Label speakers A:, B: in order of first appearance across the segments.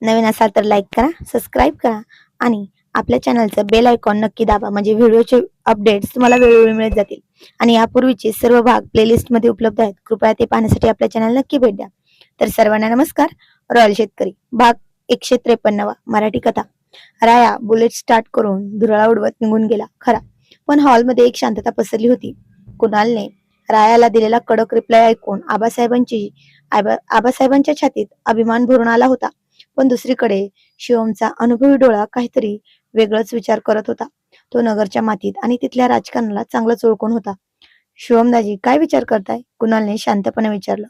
A: नवीन असाल तर लाईक करा, सबस्क्राईब करा आणि आपल्या चॅनलचं बेल आयकॉन नक्की दाबा, म्हणजे व्हिडिओचे अपडेट्स तुम्हाला वेळोवेळी मिळत जातील. आणि यापूर्वीचे सर्व भाग प्लेलिस्ट मध्ये उपलब्ध आहेत. कृपया ते पाहण्यासाठी आपल्या चॅनल नक्की भेट द्या. तर सर्वांना नमस्कार. रॉयल शेतकरी भाग 153 मराठी कथा. राया बुलेट स्टार्ट करून धुरळा उडवत निघून गेला खरा, पण हॉलमध्ये एक शांतता पसरली होती. कुणालने रायाला दिलेला कडक रिप्लाय ऐकून आबासाहेबांच्या छातीत अभिमान भरून आला होता. पण दुसरीकडे शिवमचा अनुभवी डोळा काहीतरी वेगळंच विचार करत होता. तो नगरच्या मातीत आणि तिथल्या राजकारणाला चांगलाच ओळखून होता. शिवमदाजी काय विचार करताय? कुणालने शांतपणे विचारलं.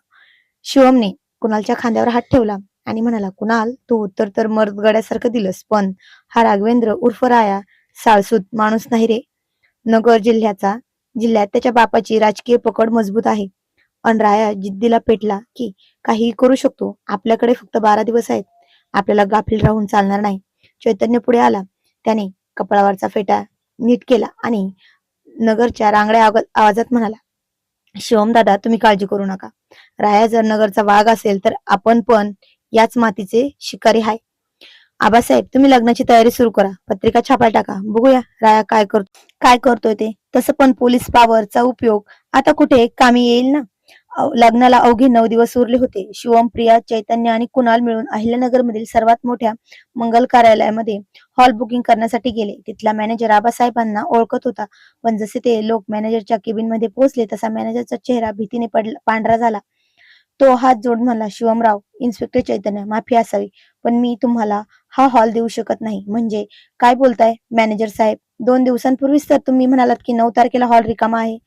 A: शिवमने कुणालच्या खांद्यावर हात ठेवला आणि म्हणाला, कुणाल, तू उत्तर तर मर्दगड्यासारखं दिलंस, पण हा राघवेंद्र उर्फ राया साळसूत माणूस नाही रे. नगर जिल्ह्यात त्याच्या बापाची राजकीय पकड मजबूत आहे. अन राया जिद्दीला पेटला की काहीही करू शकतो. आपल्याकडे फक्त 12 दिवस आहेत. आपल्याला गाफील राहून चालणार नाही. चैतन्य पुढे आला. त्याने कपाळावरचा फेटा नीट केला आणि नगरच्या रांगड्या आवाजात म्हणाला, शिवम दादा, तुम्ही काळजी करू नका. राया जर नगरचा वाघ असेल तर आपण पण याच मातीचे शिकारी आहे. आबासाहेब, तुम्ही लग्नाची तयारी सुरू करा. पत्रिका छापायला टाका. बघूया राया काय करतोय ते. तसं पण पोलीस पॉवरचा उपयोग आता कुठे कामी येईल ना. लग्नाला अवघे 9 दिवस उरले होते. शिवम, प्रिया, चैतन्य आणि कुणाल मिळून अहिल्यानगर मधील सर्वात मोठ्या मंगल कार्यालयामध्ये हॉल बुकिंग करण्यासाठी गेले. तिथला मॅनेजर आबासाहेबांना ओळखत होता, पण जसे ते लोक मॅनेजरच्या केबिन मध्ये पोहोचले तसा मॅनेजरचा चेहरा भीतीने पांढरा झाला. तो हात जोडून म्हणला, शिवमराव, इन्स्पेक्टर चैतन्य, माफी असावी, पण मी तुम्हाला हा हॉल देऊ शकत नाही. म्हणजे काय बोलताय मॅनेजर साहेब? 2 दिवसांपूर्वीच तर तुम्ही म्हणालात की 9 तारखेला हॉल रिकामा आहे.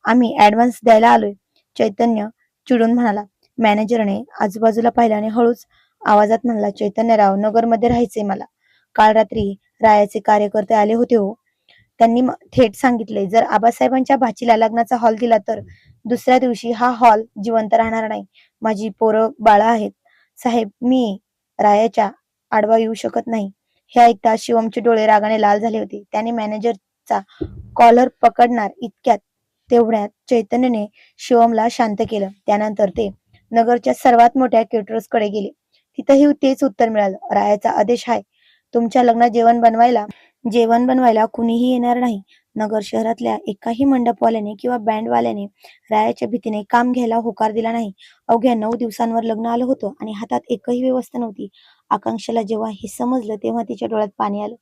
A: आम्ही ऍडव्हान्स द्यायला आलोय. चैतन्य चिडून म्हणाला. मॅनेजरने आजूबाजूला पाहिल्याने हळूच आवाजात म्हणाला, चैतन्यराव, नगरमध्ये राहायचंय मला. काल रात्री रायाचे कार्यकर्ते आले होते हो. त्यांनी थेट सांगितले, जर आबासाहेबांच्या भाचीला लग्नाचा हॉल दिला तर दुसऱ्या दिवशी हा हॉल जिवंत राहणार नाही. माझी पोरं बाळा आहेत साहेब, मी रायाच्या आडवा येऊ शकत नाही. हे ऐकता शिवमचे डोळे रागाने लाल झाले होते. त्याने मॅनेजरचा कॉलर पकडणार तेवढ्यात चैतन्यने शिवमला शांत केलं. त्यानंतर ते नगरच्या सर्वात मोठ्या केटरर्स कडे गेले. तिथंही तेच उत्तर मिळालं, रायाचा आदेश आहे. तुमच्या लग्नात जेवण बनवायला कुणीही येणार नाही. नगर शहरातल्या एकाही मंडपवाल्याने किंवा बँडवाल्याने रायाच्या भीतीने काम घ्यायला होकार दिला नाही. अवघ्या 9 दिवसांवर लग्न आलं होतं आणि हातात एकही व्यवस्था नव्हती. आकांक्षाला जेव्हा हे समजलं तेव्हा तिच्या डोळ्यात पाणी आलं.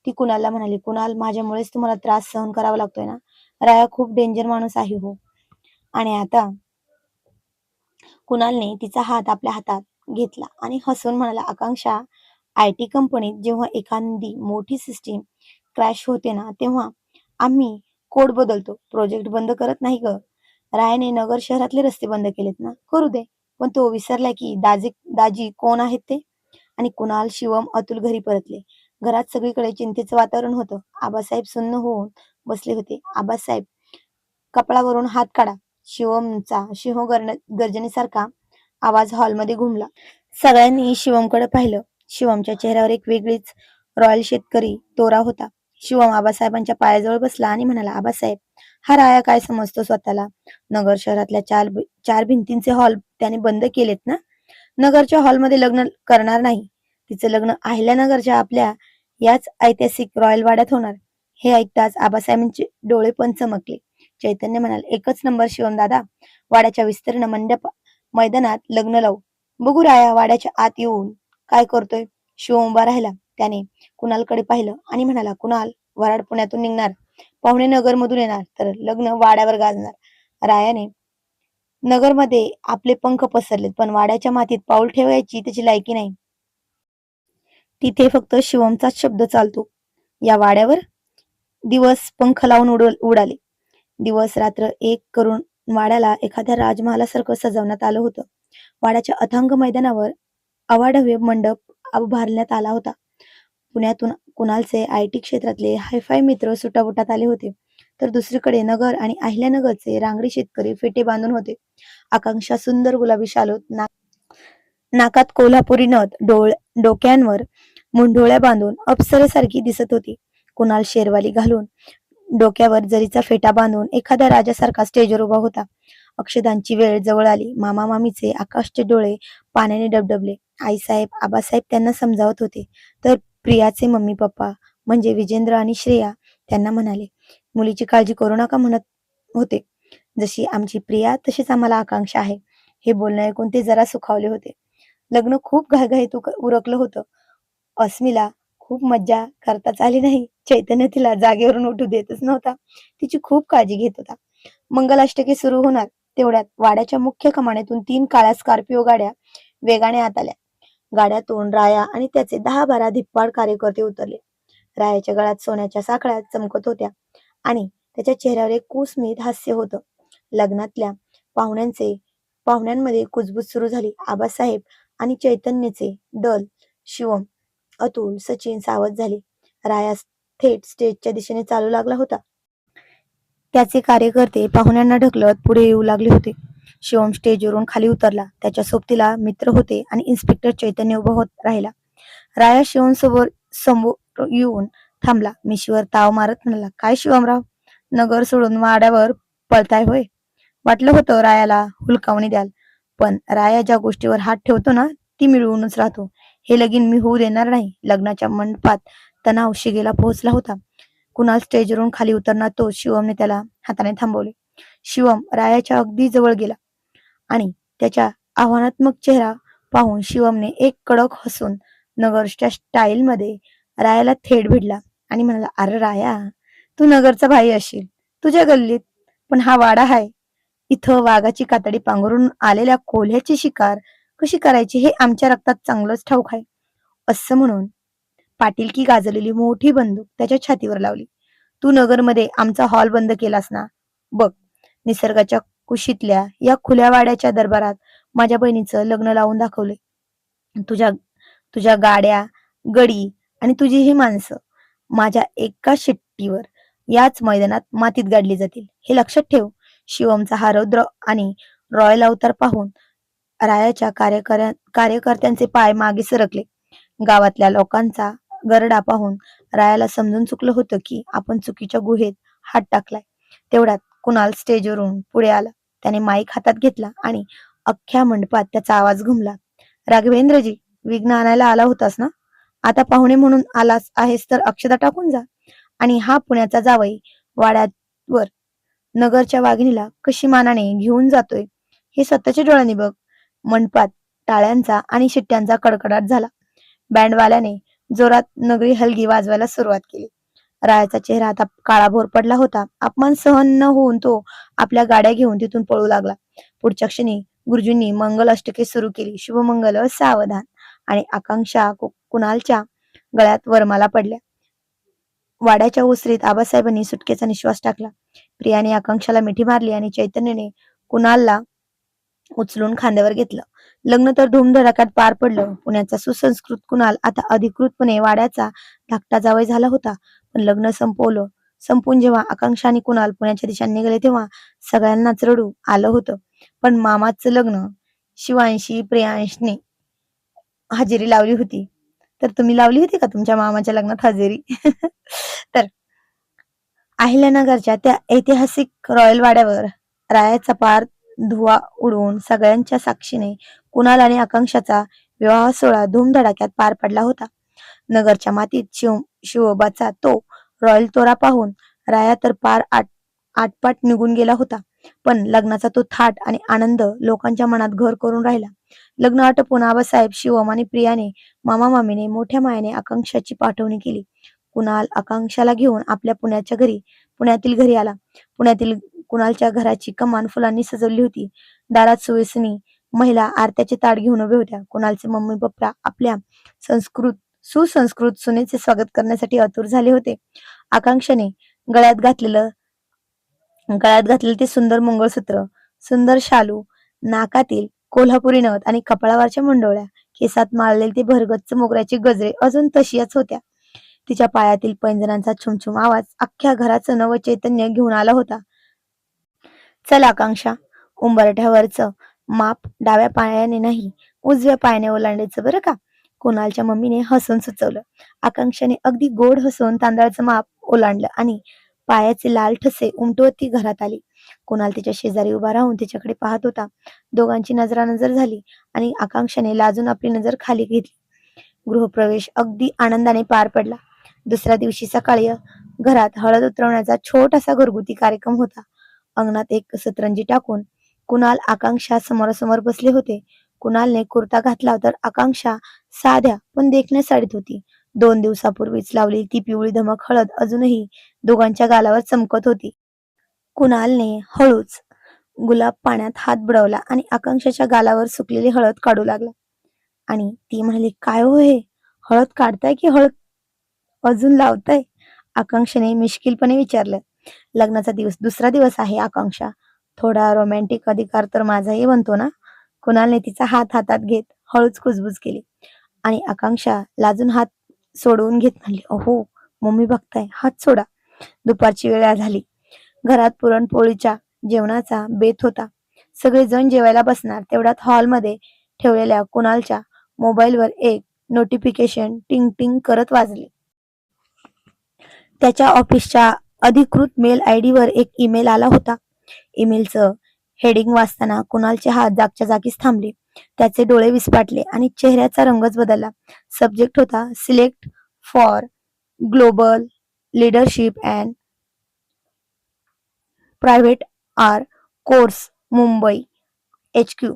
A: ती कुणालला म्हणाली, कुणाल, माझ्यामुळेच तुम्हाला त्रास सहन करावा लागतोय ना. राया खूप डेंजर माणूस आहे हो. आणि आता कुणालने तिचा हात आपल्या हातात घेतला आणि हसून म्हणाला, आकांक्षा, IT कंपनीत जेव्हा एखादी मोठी सिस्टीम क्रॅश होते ना, तेव्हा आम्ही कोड बदलतो, प्रोजेक्ट बंद करत नाही ग. रायाने नगर शहरातले रस्ते बंद केलेत ना, करू दे, पण तो विसरलाय की दाजी कोण आहेत ते. आणि कुणाल, शिवम, अतुल घरी परतले. घरात सगळीकडे चिंतेचं वातावरण होतं. आबासाहेब सुन्न होऊन बसले होते. आबासाहेब, कपाळावरून हात काढा. शिवमचा गर्जनेसारखा आवाज हॉलमध्ये घुमला. सगळ्यांनी शिवमकडे पाहिलं. शिवमच्या चेहऱ्यावर एक वेगळीच रॉयल शेतकरी तोरा होता. शिवम आबासाहेबांच्या पायाजवळ बसला आणि म्हणाला, आबासाहेब, हा राया काय समजतो स्वतःला? नगर शहरातल्या चार भिंतींचे हॉल त्याने बंद केलेत ना. नगरच्या हॉलमध्ये लग्न करणार नाही. तिचं लग्न अहिल्यानगरच्या आपल्या याच ऐतिहासिक रॉयल वाड्यात होणार. हे ऐकताच आबासाहेबांचे डोळे पण चमकले. चैतन्य म्हणाले, एकच नंबर शिवम दादा, वाड्याच्या विस्तीर्ण मैदानात लग्न लावू. बघू राया वाड्याच्या आत येऊन काय करतोय. शिवम उभा राहिला. त्याने कुणालकडे पाहिलं आणि म्हणाला, कुणाल, वराड पुण्यातून निघणार, पाहुणे नगर मधून येणार, तर लग्न वाड्यावर गाजणार. रायाने नगरमध्ये आपले पंख पसरलेत, पण वाड्याच्या मातीत पाऊल ठेवायची त्याची लायकी नाही. तिथे फक्त शिवमचाच शब्द चालतो. या वाड्यावर दिवस पंख लावून उडाले. दिवस रात्र एक करून वाड्याला एखाद्या राजमहालासारखं सजवण्यात आलं होतं. वाड्याच्या अथांग मैदानावर अवाढव्य मंडप उभारण्यात आला होता. पुण्यातून कुणालचे IT क्षेत्रातले हायफाय मित्र सुटाबुटात आले होते, तर दुसरीकडे नगर आणि अहिल्यानगरचे रांगडी शेतकरी फेटे बांधून होते. आकांक्षा सुंदर गुलाबी शालूत, नाकात कोल्हापुरी नथ, डोक्यांवर मुंढोळ्या बांधून अप्सरेसारखी दिसत होती. कुणाल शेरवाली घालून डोक्यावर जरीचा फेटा बांधून एखाद्या राजासारखा स्टेजवर उभा होता. अक्षदांची वेळ जवळ आली. मामा मामीचे आकाशचे डोळे पाण्याने डबडबले. आईसाहेब आबासाहेब त्यांना समजावत होते, तर प्रियाचे मम्मी पप्पा म्हणजे विजेंद्र आणि श्रेया त्यांना म्हणाले, मुलीची काळजी करू नका म्हणत होते. जशी आमची प्रिया तशीच आम्हाला आकांक्षा आहे. हे बोलणं ऐकून ते जरा सुखावले होते. लग्न खूप घाईघाईत उरकलं होतं. अस्मीला खूप मज्जा करताच आली नाही. चैतन्य तिला जागेवरून उठू देतच नव्हता. तिची खूप काळजी घेत होता. मंगलाष्टके सुरू होणार तेवढ्यात वाड्याच्या मुख्य कमानीतून 3 काळ्या स्कॉर्पिओ गाड्या वेगाने आत आल्या. गाड्यातून राया आणि त्याचे 10-12 धिप्पाड कार्यकर्ते उतरले. रायाच्या गळ्यात सोन्याच्या साखळ्या चमकत होत्या आणि त्याच्या चेहऱ्यावर एक कुस्मित हास्य होतं. लग्नातल्या पाहुण्यांमध्ये कुजबूज सुरू झाली. आबासाहेब आणि चैतन्यचे दल शिवम, अतुल, सचिन सावध झाले. राया थेट स्टेजच्या दिशेने चालू लागला होता. त्याचे कार्यकर्ते पाहुण्यांना ढकलत पुढे येऊ लागले होते. शिवम स्टेजवरून खाली उतरला. त्याच्या सोबतीला मित्र होते आणि इन्स्पेक्टर चैतन्य उभा होत राहिला. राया शिवम समोर येऊन थांबला. मिशीवर ताव मारत म्हणाला, काय शिवमराव, नगर सोडून वाड्यावर पळताय होय? वाटलं होतं रायाला हुलकावणी द्याल, पण राया ज्या गोष्टीवर हात ठेवतो ना ती मिळवूनच राहतो. हे लगीन मी होऊ देणार नाही. लग्नाच्या मंडपात तणाव शिगेला पोहोचला होता. कुणाल स्टेजवरून खाली उतरणार तो शिवमने त्याला हाताने थांबवले. शिवम रायाच्या अगदी जवळ गेला आणि त्याच्या आव्हानात्मक चेहरा पाहून शिवमने एक कडक हसून नगरच्या स्टाईलमध्ये रायाला थेट भिडला आणि म्हणाला, अरे राया, तू नगरचा भाई असशील तुझ्या गल्लीत, पण हा वाडा आहे. इथं वाघाची कातडी पांघरून आलेल्या कोल्ह्याची शिकार कशी करायची हे आमच्या रक्तात चांगलंच ठाऊक आहे. असं म्हणून पाटीलकी गाजलेली मोठी बंदूक त्याच्या छातीवर लावली. तू नगरमध्ये आमचा हॉल बंद केलास ना? बघ, निसर्गाच्या कुशीतल्या या खुल्या वाड्याच्या दरबारात माझ्या बहिणीचं लग्न लावून दाखवले. तुझ्या तुझ्या गाड्या, गडी आणि तुझी ही माणसं माझ्या एका शिट्टीवर याच मैदानात मातीत गाडली जातील. हे लक्षात ठेव. शिवमचा हा रौद्र आणि रॉयल अवतार पाहून रायाच्या कार्यकर्त्यांचे पाय मागे सरकले. गावातल्या लोकांचा गरडा पाहून रायाला समजून चुकलं होतं की आपण चुकीच्या गुहेत हात टाकलाय. तेवढ्यात कुणाल स्टेजवरून पुढे आला. त्याने माईक हातात घेतला आणि अख्ख्या मंडपात त्याचा आवाज घुमला. राघवेंद्रजी, विघ्न आणायला आला होतास ना? आता पाहुणे म्हणून आलास आहेस तर अक्षता टाकून जा. आणि हा पुण्याचा जावई वाड्यावर नगरच्या वाघिणीला कशी मानाने घेऊन जातोय हे स्वतःच्या डोळ्यांनी बघ. मंडपात टाळ्यांचा आणि शिट्ट्यांचा कडकडाट झाला. बँडवाल्याने जोरात नगरी हलगी वाजवायला सुरुवात केली. रायाचा चेहरा आता काळाभोर पडला होता. अपमान सहन न होऊन तो आपल्या गाड्या घेऊन तिथून पळू लागला. पुढच्या क्षणी गुरुजींनी मंगल अष्टके सुरू केली. शुभमंगल सावधान आणि आकांक्षा कुणालच्या गळ्यात वरमाला पडल्या. वाड्याच्या ओसरीत आबासाहेबांनी सुटकेचा निश्वास टाकला. प्रियाने आकांक्षाला मिठी मारली आणि चैतन्यने कुणालला उचलून खांद्यावर घेतलं. लग्न तर धूमधडाक्यात पार पडलं. पुण्याचा सुसंस्कृत कुणाल आता अधिकृतपणे वाड्याचा धाकटा जावई झाला होता. पण लग्न संपून जेव्हा आकांक्षा आणि कुणाल पुण्याच्या दिशेने निघाले तेव्हा सगळ्यांनाच रडू आलं होतं. पण मामाचं लग्न शिवांशी प्रियांशने हजेरी लावली होती. तर तुम्ही लावली होती का तुमच्या मामाच्या लग्नात हजेरी? तर अहिल्यानगरच्या त्या ऐतिहासिक रॉयल वाड्यावर रायाचा पार धुवा उडवून सगळ्यांच्या साक्षीने कुणाल आणि आकांक्षाचा विवाह सोहळा धूमधडाक्यात पार पडला होता. नगरच्या मातीत शिवबाचा तो रॉयल तोरा पाहून राया तर पार आटपाट निघून गेला होता. पण लग्नाचा तो थाट आणि आनंद लोकांच्या मनात घर करून राहिला. लग्न आटपून आबासाहेब, शिवम आणि प्रियाने मामा मामीने मोठ्या मायाने आकांक्षाची पाठवणी केली. कुणाल आकांक्षाला घेऊन आपल्या पुण्यातील घरी आला. पुण्यातील कुणालच्या घराची कमान फुलांनी सजवली होती. दारात सुवेसिनी महिला आरत्याचे ताट घेऊन उभे होत्या. कुणालचे मम्मी पप्पा आपल्या सुसंस्कृत सुनेचे स्वागत करण्यासाठी आतुर झाले होते. आकांक्षाने गळ्यात घातलेलं ते सुंदर मंगळसूत्र, सुंदर शालू, नाकातील कोल्हापुरी नथ आणि कपाळावरच्या मुंडवळ्या, केसात माळलेले ते भरगच्च मोगऱ्याचे गजरे अजून तशाच होत्या. तिच्या पायातील पैंजणांचा छुमछुम आवाज अख्ख्या घराचं नवं चैतन्य घेऊन आला होता. चल आकांक्षा, उंबरठ्यावरचं माप डाव्या पायाने नाही उजव्या पायाने ओलांडायचं बरं का? कुणालच्या मम्मीने हसून सुचवलं. आकांक्षाने अगदी गोड हसून तांदळाचं माप ओलांडलं आणि पायाचे लाल ठसे उमटवत ती घरात आली. कुणाल तिच्या शेजारी उभा राहून तिच्याकडे पाहत होता. दोघांची नजरानजर झाली आणि आकांक्षाने लाजून आपली नजर खाली घेतली. गृहप्रवेश अगदी आनंदाने पार पडला. दुसऱ्या दिवशी सकाळी घरात हळद उतरवण्याचा छोटासा घरगुती कार्यक्रम होता. अंगणात एक सतरंजी टाकून कुणाल आकांक्षा समोरासमोर बसले होते. कुणालने कुर्ता घातला तर आकांक्षा साध्या पण देखण्या साडीत होती. 2 दिवसापूर्वीच लावलेली ती पिवळी धमक हळद अजूनही दोघांच्या गालावर चमकत होती. कुणालने हळूच गुलाब पाण्यात हात बुडवला आणि आकांक्षाच्या गालावर सुकलेली हळद काढू लागला. आणि ती म्हणाली, काय हो हे? हळद काढताय की हळद अजून लावताय? आकांक्षाने मिश्किलपणे विचारलं. लग्नाचा दुसरा दिवस आहे आकांक्षा. थोडा रोमॅन्टिक अधिकार तर माझाही बनतो ना? कुणालने तिचा हात हातात घेत हळूच कुजबुज केली. आणि आकांक्षा लाजून हात सोडवून घेत म्हणली, अहो मम्मी बघताय, हात सोडा. दुपारची वेळ झाली. घरात पुरणपोळीच्या जेवणाचा बेत होता. सगळे जण जेवायला बसणार तेवढ्यात हॉलमध्ये ठेवलेल्या कुणालच्या मोबाईलवर एक नोटिफिकेशन टिंग टिंग करत वाजले. त्याच्या ऑफिसच्या अधिकृत मेल आयडी वर एक ईमेल आला होता. ईमेलचं हेडिंग वाचताना कुणालचे हात जागच्या जागीच थांबले. त्याचे डोळे विस्फाटले आणि चेहऱ्याचा रंगच बदलला. सब्जेक्ट होता, select for global leadership and private are course Mumbai HQ.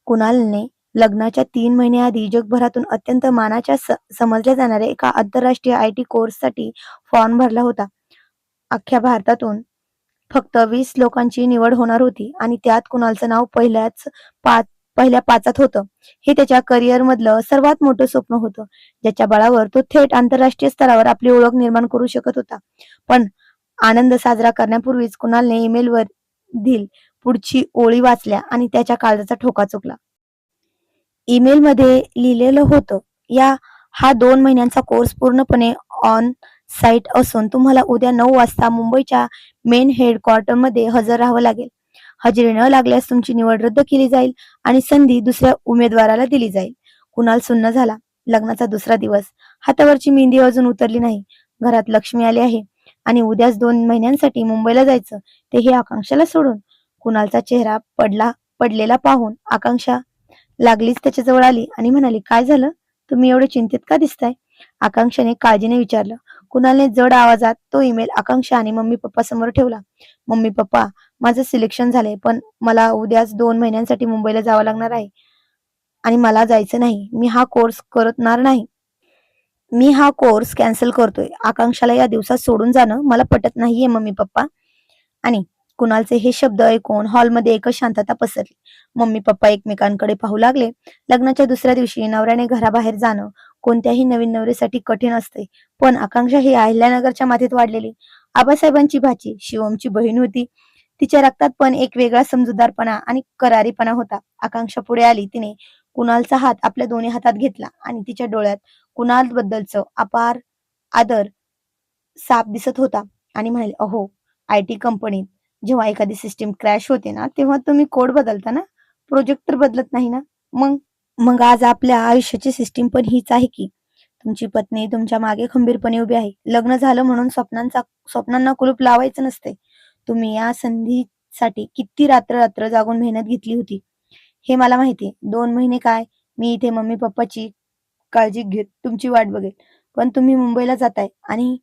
A: कुणालने लग्नाच्या 3 महिन्याआधी जगभरातून अत्यंत मानाच्या समजल्या जाणाऱ्या एका आंतरराष्ट्रीय IT कोर्ससाठी फॉर्म भरला होता. अख्ख्या भारतातून फक्त 20 लोकांची निवड होणार होती आणि त्यात कुणालचं नाव पहिल्या 5 होतं. हे त्याच्या करिअर मधलं सर्वात मोठं स्वप्न होतं, ज्याच्या बळावर तो थेट आंतरराष्ट्रीय स्तरावर आपली ओळख निर्माण करू शकत होता. पण आनंद साजरा करण्यापूर्वीच कुणालने ईमेलवर पुढची ओळी वाचल्या आणि त्याच्या काळजाचा ठोका चुकला. ईमेल मध्ये लिहिलेलं होतं, हा 2 महिन्यांचा कोर्स पूर्णपणे ऑन साइट असून तुम्हाला उद्या 9 वाजता मुंबईच्या मेन हेडक्वार्टर मध्ये हजर राहावं लागेल. हजेरी न लागल्यास तुमची निवड रद्द केली जाईल आणि संधी दुसऱ्या उमेदवाराला दिली जाईल. कुणाल सुन्न झाला. लग्नाचा दुसरा दिवस. हातावरची मेहंदी अजून उतरली नाही. घरात लक्ष्मी आली आहे आणि उद्याच 2 महिन्यांसाठी मुंबईला जायचं, तेही आकांक्षाला सोडून. कुणालचा चेहरा पडलेला पाहून आकांक्षा लागलीच त्याच्या जवळ आली आणि म्हणाली, काय झालं? तुम्ही एवढे चिंतित का दिसताय? आकांक्षाने काळजीने विचारलं. कुणालने जड आवाजात तो ईमेल आकांक्षा आणि मम्मी पप्पा समोर ठेवला. मम्मी पप्पा, माझं सिलेक्शन झालंय, पण मला उद्याच 2 महिन्यांसाठी मुंबईला जावं लागणार आहे आणि मला जायचं नाही. मी हा कोर्स कॅन्सल करतोय. आकांक्षाला या दिवसात सोडून जाणं मला पटत नाहीये मम्मी पप्पा. आणि कुणालचे हे शब्द ऐकून हॉलमध्ये एकच शांतता पसरली. मम्मी पप्पा एकमेकांकडे पाहू लागले. लग्नाच्या दुसऱ्या दिवशी नवऱ्याने घराबाहेर जाणं कोणत्याही नवीन नवरीसाठी कठीण असते, पण आकांक्षा ही अहिल्यानगरच्या मातीत वाढलेली आबासाहेबांची भाची शिवमची बहीण होती. तिच्या रक्तात पण एक वेगळा समजूतदारपणा आणि करारीपणा होता. आकांक्षा पुढे आली. तिने कुणालचा हात आपल्या दोन्ही हातात घेतला आणि तिच्या डोळ्यात कुणाल बद्दलचं अपार आदर साफ दिसत होता आणि म्हणाले, अहो, IT कंपनीत जेव्हा एखादी सिस्टीम क्रॅश होते ना, तेव्हा तुम्ही कोड बदलता ना, प्रोजेक्ट तर बदलत नाही ना. मग मग आज आपल्या आयुष्याची सिस्टीम पण हीच आहे की. तुमची पत्नी तुमच्या मागे खंबीरपणे उभी आहे. लग्न झालं म्हणून स्वप्नांना कुलूप लावायचं नसते. तुम्ही या संधीसाठी किती रात्र रात्र जागून मेहनत घेतली होती हे मला माहिती. 2 महिने काय, मी इथे मम्मी पप्पाची काळजी घेत तुमची वाट बघेल, पण तुम्ही मुंबईला जाताय आणि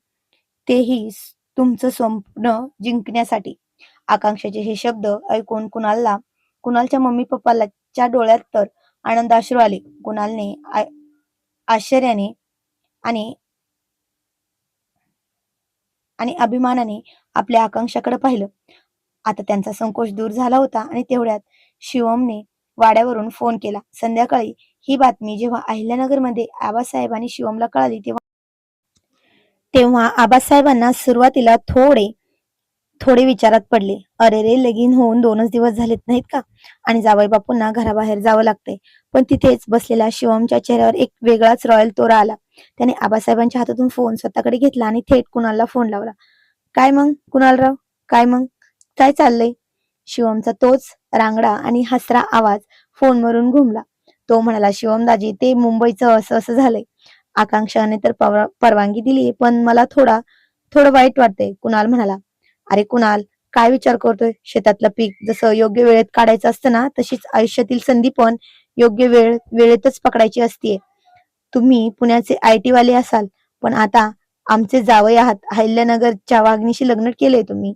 A: तेही तुमचं स्वप्न जिंकण्यासाठी. आकांक्षाचे हे शब्द ऐकून कुणालच्या मम्मी पप्पाच्या डोळ्यात तर आनंद अश्रू आले. कुणालने आश्चर्याने आणि अभिमानाने आपल्या आकांक्षाकडे पाहिलं. आता त्यांचा संकोच दूर झाला होता आणि तेवढ्यात शिवमने वाड्यावरून फोन केला. संध्याकाळी ही बातमी जेव्हा अहिल्यानगरमध्ये आबासाहेब आणि शिवमला कळाली तेव्हा आबासाहेबांना सुरुवातीला थोडे विचारात पडले. अरे रे, लगीन होऊन 2च दिवस झालेत नाहीत का आणि जावई बापूंना घराबाहेर जावं लागतंय. पण तिथेच बसलेल्या शिवमच्या चेहऱ्यावर एक वेगळाच रॉयल तोरा आला. त्याने आबासाहेबांच्या हातातून फोन स्वतःकडे घेतला आणि थेट कुणालला फोन लावला. काय मग कुणालराव, काय मग, काय चाललंय? शिवमचा तोच रांगडा आणि हसरा आवाज फोनवरून घुमला. तो म्हणाला, शिवम दाजी, ते मुंबईचं असं असं झालंय. आकांक्षाने तर परवानगी दिली, पण मला थोडं वाईट वाटतंय. कुणाल म्हणाला, अरे कुणाल, काय विचार करतोय? शेतातलं पीक जसं योग्य वेळेत काढायचं असतं ना, तशीच आयुष्यातील संधी पण योग्य वेळेतच पकडायची असते. तुम्ही पुण्याचे IT वाले असाल, पण आता आमचे जावई आहात. अहिल्यानगरच्या वागणीशी लग्न केले तुम्ही.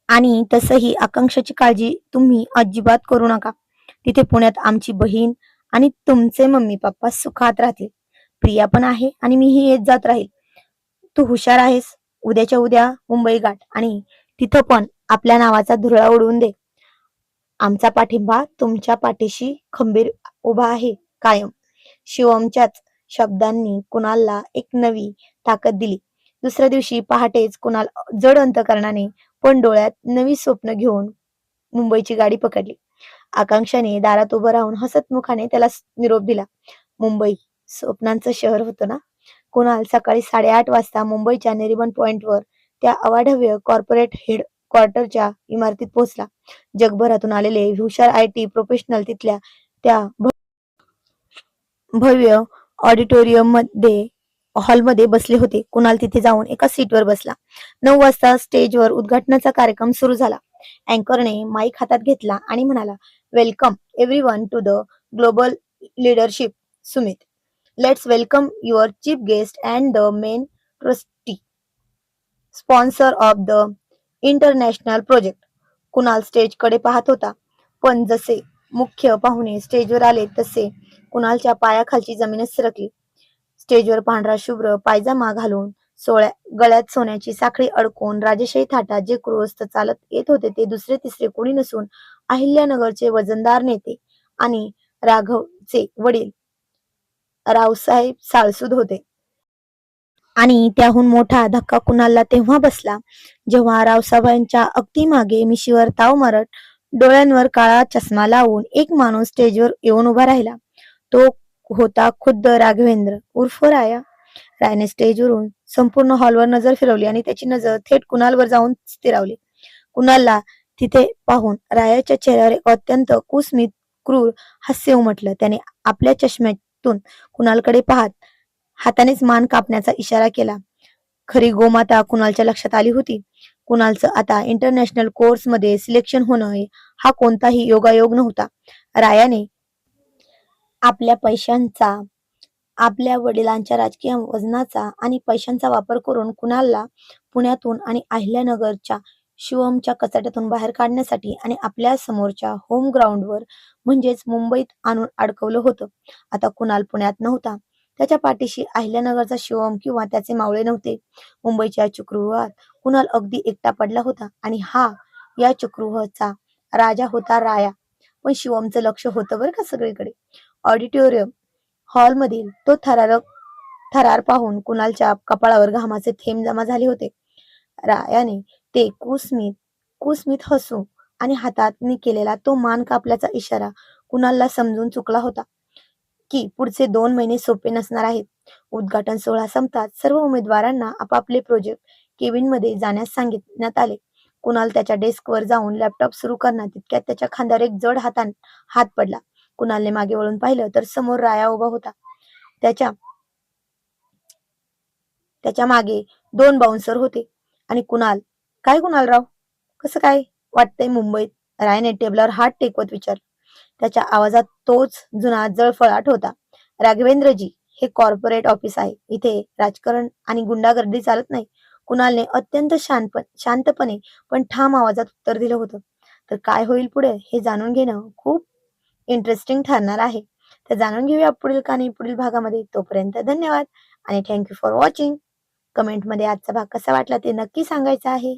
A: आणि तसंही आकांक्षाची काळजी तुम्ही अजिबात करू नका. तिथे पुण्यात आमची बहीण आणि तुमचे मम्मी पप्पा सुखात राहतील. प्रिया पण आहे आणि मीही येत जात राहील. तू हुशार आहेस. उद्याच्या उद्या मुंबई गाठ आणि तिथं पण आपल्या नावाचा धुरळा उडवून दे. आमचा पाठिंबा तुमच्या पाठीशी खंबीर उभा आहे कायम. शिवमच्याच शब्दांनी कुणालला एक नवी ताकद दिली. दुसऱ्या दिवशी पहाटेच कुणाल जड अंतकरणाने पण डोळ्यात नवी स्वप्न घेऊन मुंबईची गाडी पकडली. आकांक्षाने दारात उभं राहून हसत मुखाने त्याला निरोप दिला. मुंबई स्वप्नांचं शहर होतं ना. कुणाल सकाळी 8:30 वाजता मुंबईच्या नरिमन पॉइंटवर त्या अवाढव्य कॉर्पोरेट हेड क्वार्टरच्या इमारतीत पोहोचला. जगभरातून आलेले हुशार IT प्रोफेशनल तिथल्या त्या भव्य ऑडिटोरियम मध्ये हॉलमध्ये बसले होते. कुणाल तिथे जाऊन एका सीटवर बसला. 9 वाजता स्टेजवर उद्घाटनाचा कार्यक्रम सुरू झाला. अँकरने माईक हातात घेतला आणि म्हणाला, welcome everyone to the global leadership summit. Let's welcome your chief guest and the main trustee sponsor of the international project. Kunal स्टेजकडे पाहत होता, पण जसे मुख्य पाहुणे स्टेजवर आले तसे कुणालच्या पायाखालची जमीनच सरकली. स्टेजवर पांढरा शुभ्र पायजामा घालून गळ्यात सोन्याची साखळी अडकून राजेशाही थाटात जे गृहस्थ चालत येत होते ते दुसरे तिसरे कोणी नसून अहिल्यानगरचे वजनदार नेते आणि राघवचे वडील रावसाहेब साळसूद होते. आणि त्याहून मोठा धक्का कुणालला तेव्हा बसला जेव्हा रावसाहेबांच्या अगदी मागे मिशीवर ताव मारत डोळ्यांवर काळा चष्मा लावून एक माणूस स्टेजवर येऊन उभा राहिला. तो होता खुद्द राघवेंद्र उर्फ राया. रायाने स्टेजवरून संपूर्ण हॉलवर नजर फिरवली आणि त्याची नजर थेट कुणालवर जाऊन स्थिरावली. कुणालला तिथे पाहून रायाच्या चेहऱ्यावर एक अत्यंत कुस्मित क्रूर हास्य उमटलं. त्याने आपल्या चष्म्यातून कुणालकडे पाहत हातानेच मान कापण्याचा इशारा केला. खरी गोमाता कुणालच्या लक्षात आली होती. कुणालचं आता इंटरनॅशनल कोर्स मध्ये सिलेक्शन होणं हा कोणताही योगायोग नव्हता. रायाने आपल्या पैशांचा, आपल्या वडिलांच्या राजकीय वजनाचा आणि पैशांचा वापर करून कुणालला पुण्यातून आणि अहिल्यानगरच्या शिवमच्या कचाट्यातून बाहेर काढण्यासाठी आणि आपल्या समोरच्या होम ग्राउंडवर म्हणजेच मुंबईत आणून अडकवलं होतं. आता कुणाल पुण्यात नव्हता. त्याच्या पाठीशी अहिल्यानगरचा शिवम किंवा त्याचे मावळे नव्हते. मुंबईच्या चक्रुगृहात कुणाल अगदी एकटा पडला होता आणि या चक्रुगृहाचा राजा होता राया. पण शिवमचं लक्ष होतं बरं का सगळीकडे. ऑडिटोरियम हॉलमधील तो थरार पाहून कुणालच्या कपाळावर घामाचे थेंब जमा झाले होते. रायाने ते कुस्मित हसू आणि हाताने केलेला तो मान कापल्याचा इशारा कुणालला समजून चुकला होता की पुढचे 2 महिने सोपे नसणार आहेत. उद्घाटन सोहळा संपताच सर्व उमेदवारांना आपापले प्रोजेक्ट केबिन मध्ये जाण्यास सांगण्यात आले. कुणाल त्याच्या डेस्कवर जाऊन लॅपटॉप सुरू करणार तितक्यात त्याच्या खांद्यावर एक जड हात पडला. कुणालने मागे वळून पाहिलं तर समोर राया उभा होता. त्याच्या मागे 2 बाउन्सर होते आणि काय कुणालराव, कसं काय वाटतंय मुंबईत? रायाने टेबलावर हात टेकवत विचारलं. त्याच्या आवाजात तोच जुना जळफळाट होता. राघवेंद्रजी, हे कॉर्पोरेट ऑफिस आहे. इथे राजकारण आणि गुंडागर्दी चालत नाही. कुणालने अत्यंत शांतपणे पण ठाम आवाजात उत्तर दिलं होतं. तर काय होईल पुढे हे जाणून घेणं खूप इंटरेस्टिंग ठरणार आहे. तर जाणून घेऊया पुढील कहाणी पुढील भागामध्ये. तोपर्यंत धन्यवाद आणि थँक्यू फॉर वॉचिंग. कमेंटमध्ये आजचा भाग कसा वाटला ते नक्की सांगायचं आहे.